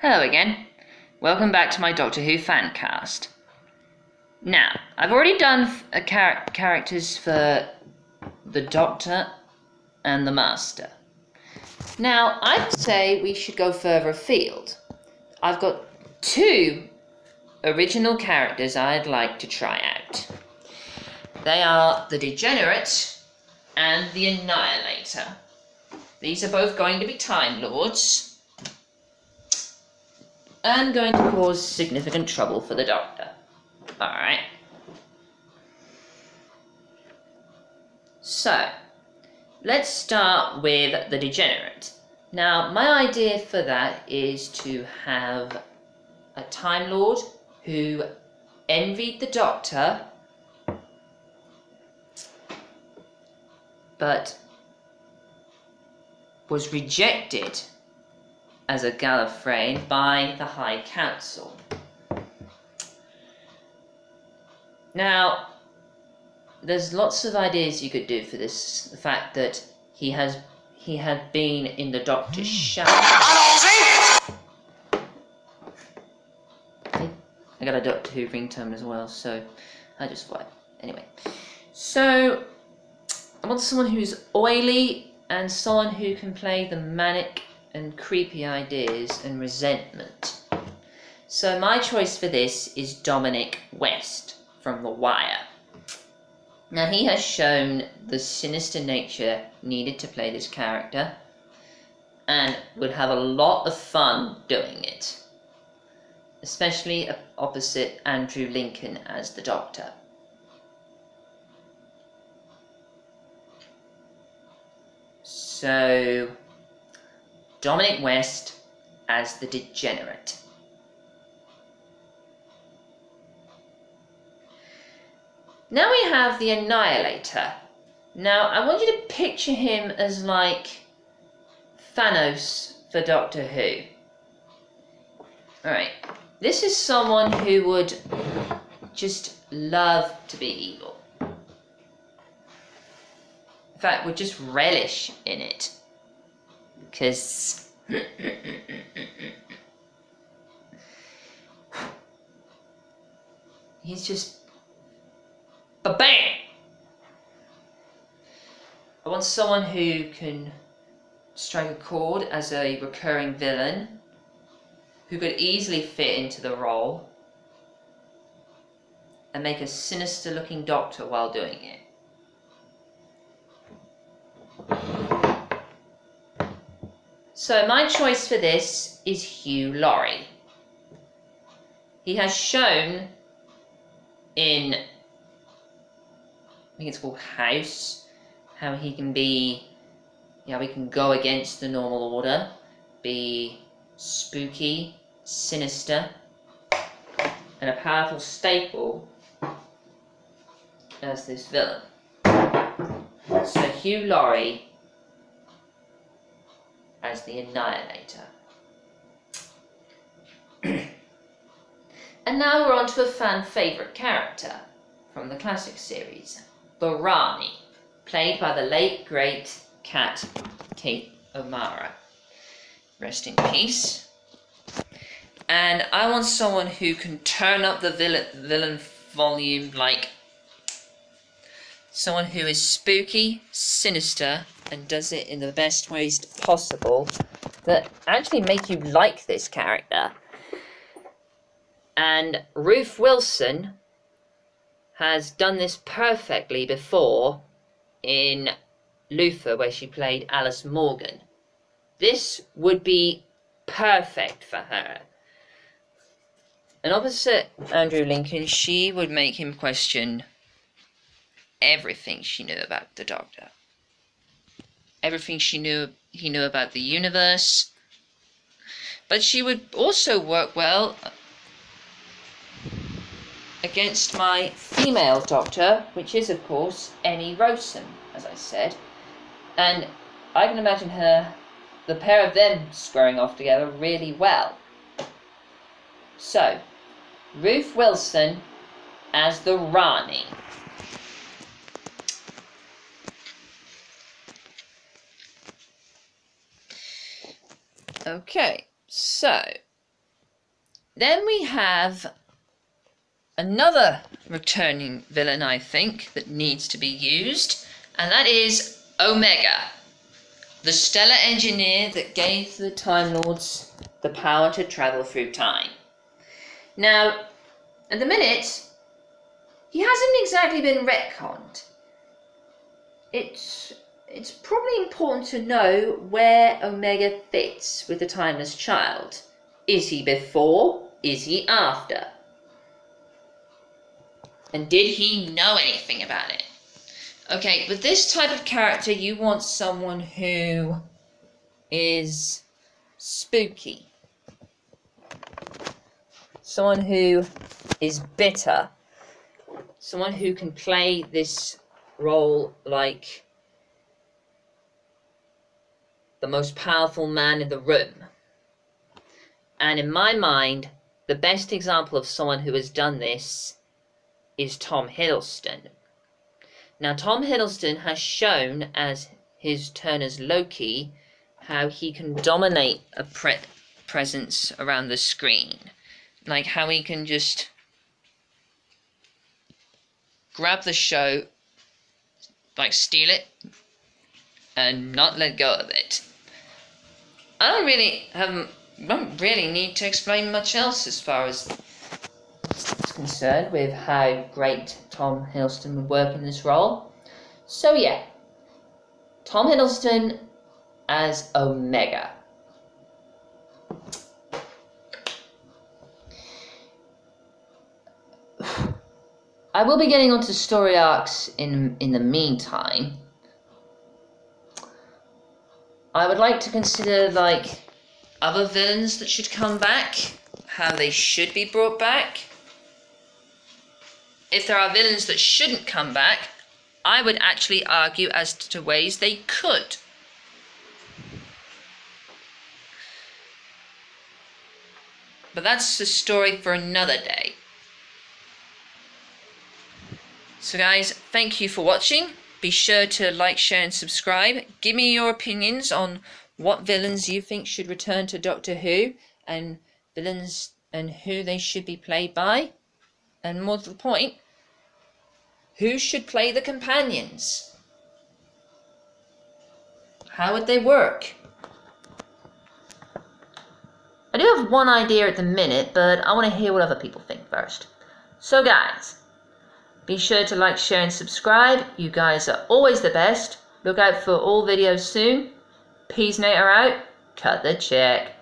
Hello again. Welcome back to my Doctor Who Fancast. Now, I've already done characters for the Doctor and the Master. Now, I'd say we should go further afield. I've got two original characters I'd like to try out. They are the Degenerate and the Annihilator. These are both going to be Time Lords and going to cause significant trouble for the Doctor. Alright. So, let's start with the Degenerate. Now, my idea for that is to have a Time Lord who envied the Doctor, but was rejected as a Gallifreyan by the High Council. Now, there's lots of ideas you could do for this. The fact that he had been in the Doctor's shadow. I got a Doctor Who ringtone as well, so I just thought. Anyway, so I want someone who's oily and someone who can play the manic and creepy ideas and resentment. So my choice for this is Dominic West from The Wire. Now, he has shown the sinister nature needed to play this character and would have a lot of fun doing it, especially opposite Andrew Lincoln as the Doctor. So, Dominic West as the Degenerate. Now we have the Annihilator. Now, I want you to picture him as like Thanos for Doctor Who. Alright, this is someone who would just love to be evil. In fact, would just relish in it. Because he's just ba-bang! I want someone who can strike a chord as a recurring villain, who could easily fit into the role and make a sinister looking Doctor while doing it. So my choice for this is Hugh Laurie. He has shown in, I think it's called House, how he can be, we can go against the normal order, be spooky, sinister, and a powerful staple as this villain. So Hugh Laurie as the Annihilator. And now we're on to a fan favourite character from the classic series, Barani, played by the late great Kate O'Mara. Rest in peace. And I want someone who can turn up the villain volume, like someone who is spooky, sinister, and does it in the best ways possible that actually make you like this character. And Ruth Wilson has done this perfectly before in Luther, where she played Alice Morgan. This would be perfect for her. And opposite Andrew Lincoln, she would make him question everything she knew about the Doctor. Everything he knew about the universe. But she would also work well against my female Doctor, which is, of course, Annie Rosen, as I said. And I can imagine the pair of them squaring off together really well. So, Ruth Wilson as the Rani. Okay, so Then we have another returning villain, I think, that needs to be used, and that is Omega, the stellar engineer that gave the Time Lords the power to travel through time. Now, at the minute, he hasn't exactly been retconned. It's probably important to know where Omega fits with the Timeless Child. Is he before? Is he after? And did he know anything about it? Okay, with this type of character, you want someone who is spooky. Someone who is bitter. Someone who can play this role like the most powerful man in the room. And in my mind, the best example of someone who has done this is Tom Hiddleston. Now, Tom Hiddleston has shown, as his turn as Loki, how he can dominate a presence around the screen. Like how he can just grab the show, like steal it, and not let go of it. I don't really need to explain much else as far as it's concerned with how great Tom Hiddleston would work in this role. So yeah, Tom Hiddleston as Omega. I will be getting onto story arcs in the meantime. I would like to consider like other villains that should come back, how they should be brought back. If there are villains that shouldn't come back, I would actually argue as to ways they could. But that's a story for another day. So guys, thank you for watching. Be sure to like, share and subscribe. Give me your opinions on what villains you think should return to Doctor Who, and villains and who they should be played by. And more to the point, who should play the companions? How would they work? I do have one idea at the minute, but I want to hear what other people think first. So guys, be sure to like, share and subscribe. You guys are always the best. Look out for all videos soon. Peace Nater out. Cut the check.